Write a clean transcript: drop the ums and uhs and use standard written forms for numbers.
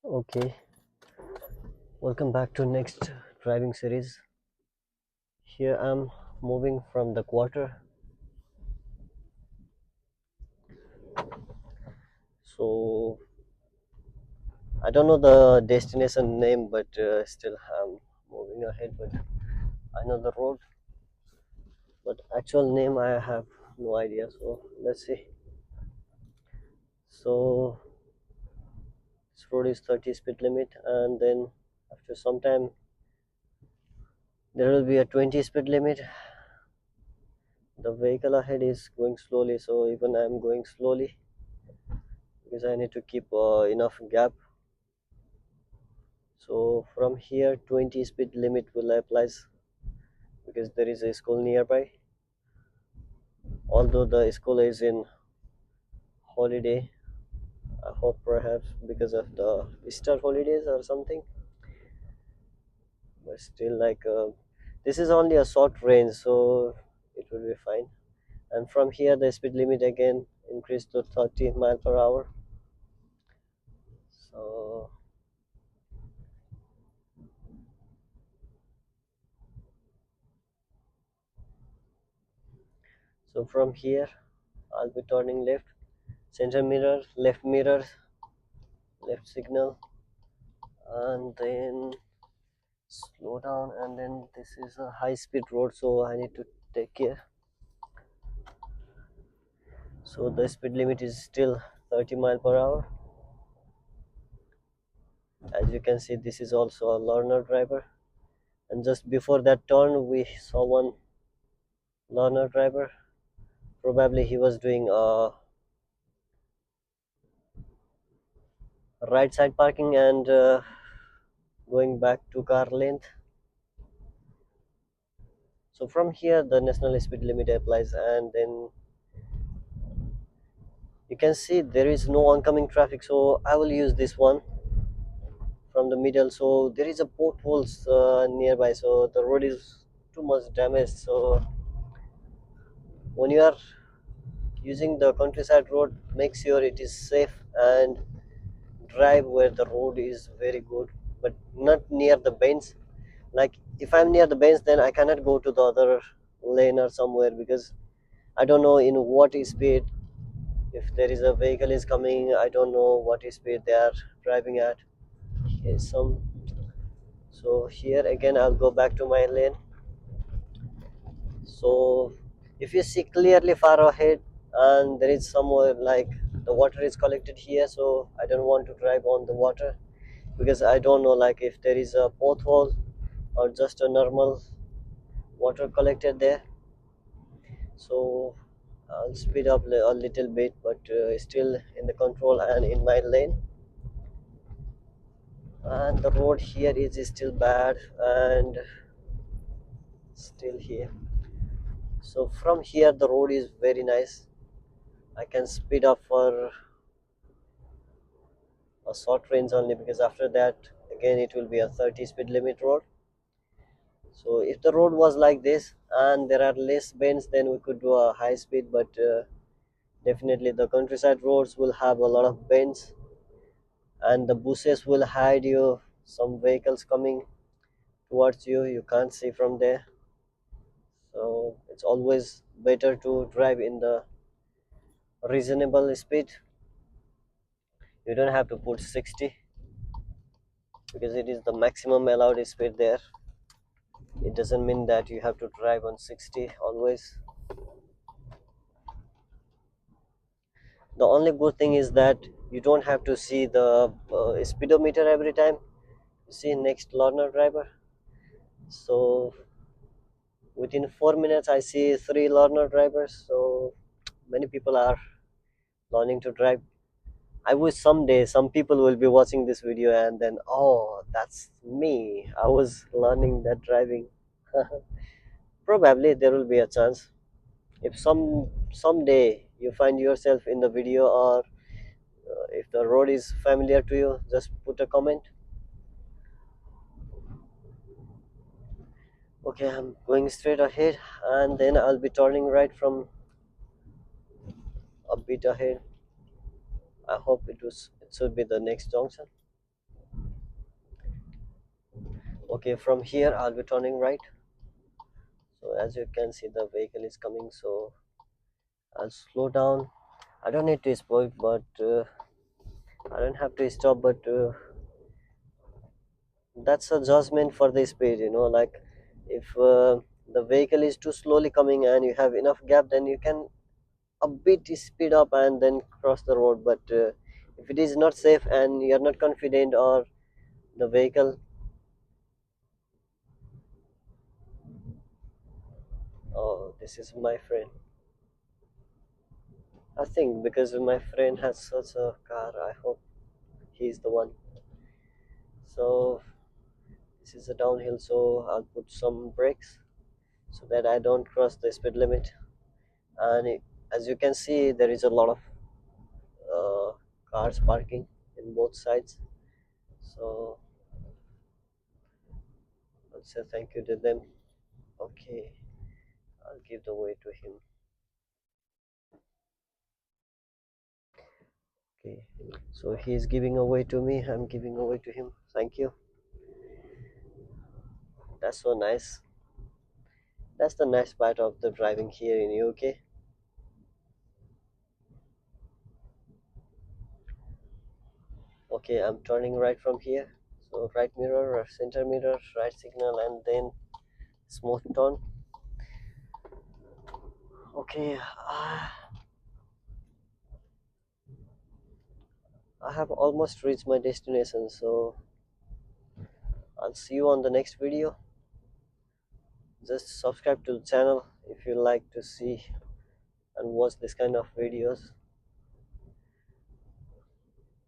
Okay, welcome back to next driving series. Here I'm moving from the quarter. So I don't know the destination name, but still I'm moving ahead. But I know the road, but actual name I have no idea. So let's see. So this road is 30 speed limit, and then after some time there will be a 20 speed limit. The vehicle ahead is going slowly, so even I'm going slowly because I need to keep enough gap. So from here 20 speed limit will applies because there is a school nearby, although the school is in holiday. I hope perhaps because of the Easter holidays or something, but still this is only a short range, so it will be fine. And from here the speed limit again increased to 30 mile per hour. So from here I'll be turning left, center mirror, left mirror, left signal, and then slow down. And then this is a high speed road, so I need to take care. So the speed limit is still 30 mile per hour. As you can see, this is also a learner driver, and just before that turn we saw one learner driver. Probably he was doing right side parking and going back to car length. So from here the national speed limit applies, and then you can see there is no oncoming traffic, so I will use this one from the middle. So there is a potholes nearby, so the road is too much damaged. So when you are using the countryside road, make sure it is safe and drive where the road is very good, but not near the bends. Like if I'm near the bends, then I cannot go to the other lane or somewhere because I don't know in what speed. If there is a vehicle is coming, I don't know what speed they are driving at. Here's some. So here again I'll go back to my lane. So if you see clearly far ahead and there is somewhere like the water is collected here, so I don't want to drive on the water because I don't know like if there is a pothole or just a normal water collected there. So I'll speed up a little bit, but still in the control and in my lane. And the road here is still bad and still here. So from here the road is very nice. I can speed up for a short range only because after that again it will be a 30 speed limit road. So if the road was like this and there are less bends, then we could do a high speed, but definitely the countryside roads will have a lot of bends and the bushes will hide you. Some vehicles coming towards you, you can't see from there. So it's always better to drive in the reasonable speed. You don't have to put 60 because it is the maximum allowed speed there. It doesn't mean that you have to drive on 60 always. The only good thing is that you don't have to see the speedometer every time you see next learner driver. So within 4 minutes I see three learner drivers, so many people are learning to drive. I wish someday some people will be watching this video and then, oh, that's me, I was learning that driving. Probably there will be a chance if someday you find yourself in the video, or if the road is familiar to you, just put a comment. Okay, I'm going straight ahead and then I'll be turning right from a bit ahead. I hope it should be the next junction. Okay, from here I'll be turning right. So as you can see, the vehicle is coming, so I'll slow down. I don't need to stop, but I don't have to stop, but that's a judgment for the speed, like if the vehicle is too slowly coming and you have enough gap, then you can a bit speed up and then cross the road. But if it is not safe and you're not confident, or the vehicle, oh, this is my friend. I think because my friend has such a car, I hope he's the one. So this is a downhill, so I'll put some brakes so that I don't cross the speed limit. And as you can see, there is a lot of uh, cars parking in both sides. So I'll say thank you to them. Okay, I'll give the way to him. Okay, so he's giving away to me, I'm giving away to him. Thank you. That's so nice. That's the nice part of the driving here in UK. Okay, I'm turning right from here. So right mirror, center mirror, right signal, and then smooth turn. Okay, I have almost reached my destination, so I'll see you on the next video. Just subscribe to the channel if you like to see and watch this kind of videos.